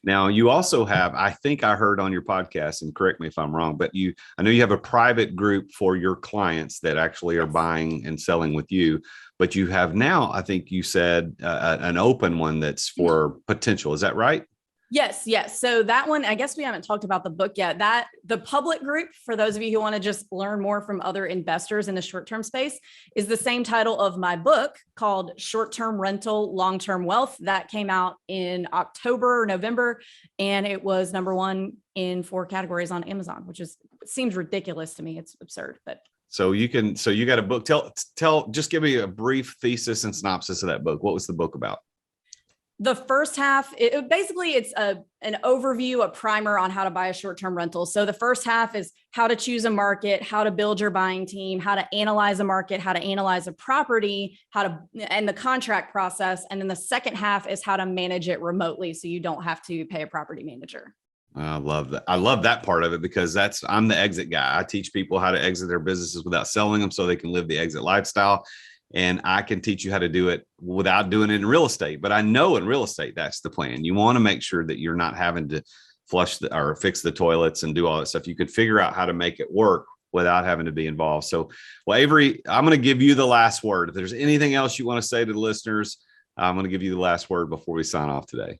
Now, you also have, I think I heard on your podcast, and correct me if I'm wrong, but I know you have a private group for your clients that actually are buying and selling with you, but you have now, I think you said an open one that's for potential. Is that right? Yes. So that one, I guess we haven't talked about the book yet. The public group, for those of you who want to just learn more from other investors in the short-term space, is the same title of my book called Short-Term Rental, Long-Term Wealth. That came out in October or November, and it was #1 in 4 categories on Amazon, which seems ridiculous to me. It's absurd, but. So you got a book. Just give me a brief thesis and synopsis of that book. What was the book about? The first half, it's an overview, a primer on how to buy a short-term rental. So the first half is how to choose a market, how to build your buying team, how to analyze a market, how to analyze a property, and the contract process. And then the second half is how to manage it remotely, so you don't have to pay a property manager. I love that. I love that part of it because I'm the exit guy. I teach people how to exit their businesses without selling them so they can live the exit lifestyle. And I can teach you how to do it without doing it in real estate. But I know in real estate, that's the plan. You want to make sure that you're not having to flush or fix the toilets and do all that stuff. You could figure out how to make it work without having to be involved. So, well, Avery, I'm going to give you the last word. If there's anything else you want to say to the listeners, I'm going to give you the last word before we sign off today.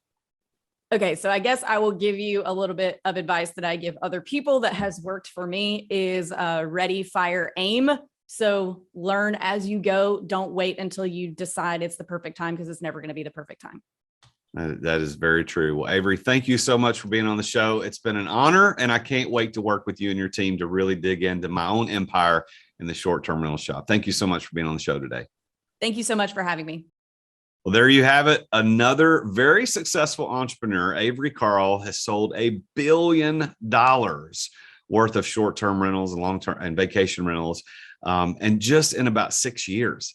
Okay, so I guess I will give you a little bit of advice that I give other people that has worked for me is ready, fire, aim. So learn as you go. Don't wait until you decide it's the perfect time, because it's never going to be the perfect time. That is very true. Well, Avery, thank you so much for being on the show. It's been an honor, and I can't wait to work with you and your team to really dig into my own empire in the short-term rental shop. Thank you so much for being on the show today. Thank you so much for having me. Well, there you have it. Another very successful entrepreneur, Avery Carl, has sold $1 billion worth of short-term rentals and long-term and vacation rentals. And just in about 6 years.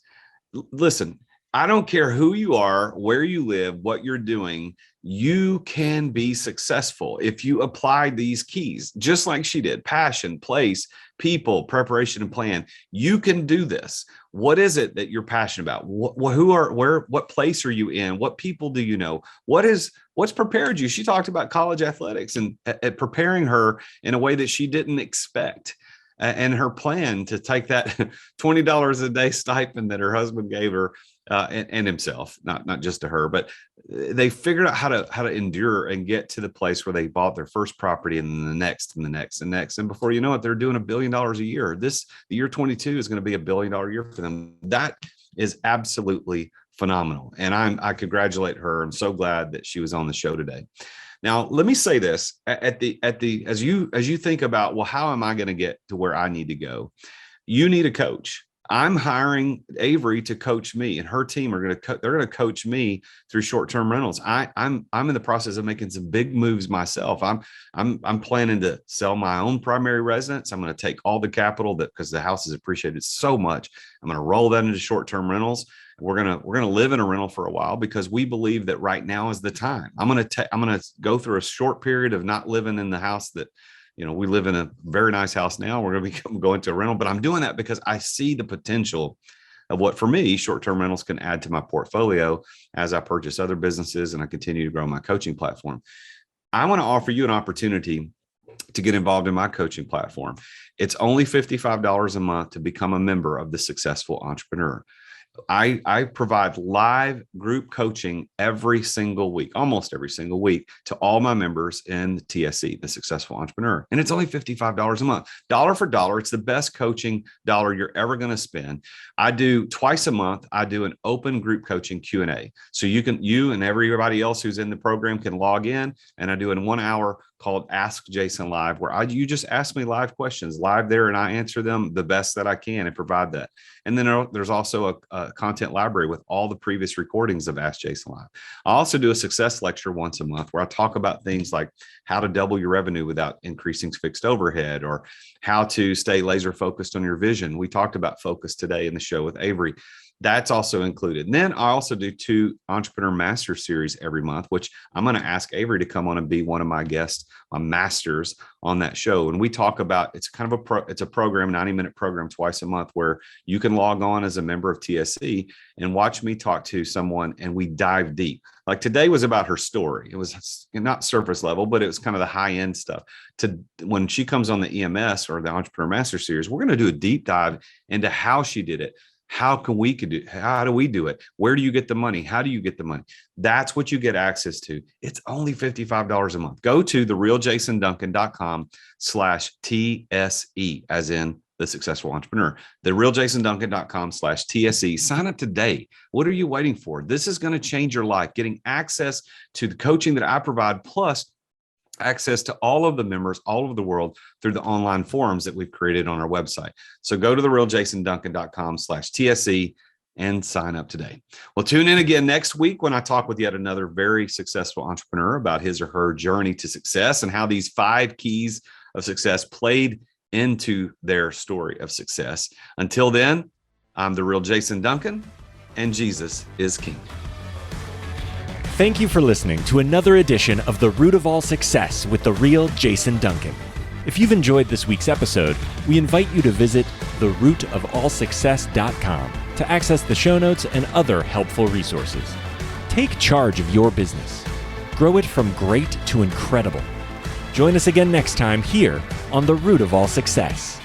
Listen, I don't care who you are, where you live, what you're doing, you can be successful if you apply these keys, just like she did: passion, place, people, preparation, and plan. You can do this. What is it that you're passionate about? What place are you in? What people do you know? What's prepared you? She talked about college athletics and preparing her in a way that she didn't expect. And her plan to take that $20 a day stipend that her husband gave her and himself, not just to her, but they figured out how to endure and get to the place where they bought their first property, and then the next and the next and next. And before you know it, they're doing $1 billion a year. The year 22 is going to be $1 billion year for them. That is absolutely phenomenal. And I congratulate her. I'm so glad that she was on the show today. Now, let me say this as you think about, well, how am I going to get to where I need to go? You need a coach. I'm hiring Avery to coach me, and her team they're going to coach me through short-term rentals. I'm in the process of making some big moves myself. I'm planning to sell my own primary residence. I'm going to take all the capital because the house is appreciated so much. I'm going to roll that into short-term rentals. We're gonna live in a rental for a while because we believe that right now is the time. I'm gonna go through a short period of not living in the house that, we live in a very nice house now. We're going to be going to a rental, but I'm doing that because I see the potential of what, for me, short-term rentals can add to my portfolio as I purchase other businesses and I continue to grow my coaching platform. I want to offer you an opportunity to get involved in my coaching platform. It's only $55 a month to become a member of the Successful Entrepreneur. I provide live group coaching every single week, almost every single week, to all my members in the TSE, the Successful Entrepreneur. And it's only $55 a month, dollar for dollar. It's the best coaching dollar you're ever going to spend. I do twice a month. I do an open group coaching Q&A. So you and everybody else who's in the program can log in, and I do in 1 hour called Ask Jason Live, where you just ask me live questions live there, and I answer them the best that I can and provide that. And then there's also a content library with all the previous recordings of Ask Jason Live. I also do a success lecture once a month where I talk about things like how to double your revenue without increasing fixed overhead, or how to stay laser focused on your vision. We talked about focus today in the show with Avery. That's also included. And then I also do 2 Entrepreneur Master Series every month, which I'm going to ask Avery to come on and be one of my guests, my masters on that show. And we talk about, it's kind of it's a program, 90-minute program twice a month, where you can log on as a member of TSC and watch me talk to someone, and we dive deep. Like today was about her story. It was not surface level, but it was kind of the high end stuff. When she comes on the EMS or the Entrepreneur Master Series, we're going to do a deep dive into how she did it. How do we do it? Where do you get the money? How do you get the money? That's what you get access to. It's only $55 a month. Go to therealjasonduncan.com/TSE, as in the Successful Entrepreneur. Therealjasonduncan.com/TSE. Sign up today. What are you waiting for? This is going to change your life. Getting access to the coaching that I provide, plus access to all of the members all over the world through the online forums that we've created on our website. So go to therealjasonduncan.com/TSE and sign up today. Well, tune in again next week when I talk with yet another very successful entrepreneur about his or her journey to success and how these 5 keys of success played into their story of success. Until then, I'm the real Jason Duncan, and Jesus is King. Thank you for listening to another edition of The Root of All Success with the real Jason Duncan. If you've enjoyed this week's episode, we invite you to visit therootofallsuccess.com to access the show notes and other helpful resources. Take charge of your business. Grow it from great to incredible. Join us again next time here on The Root of All Success.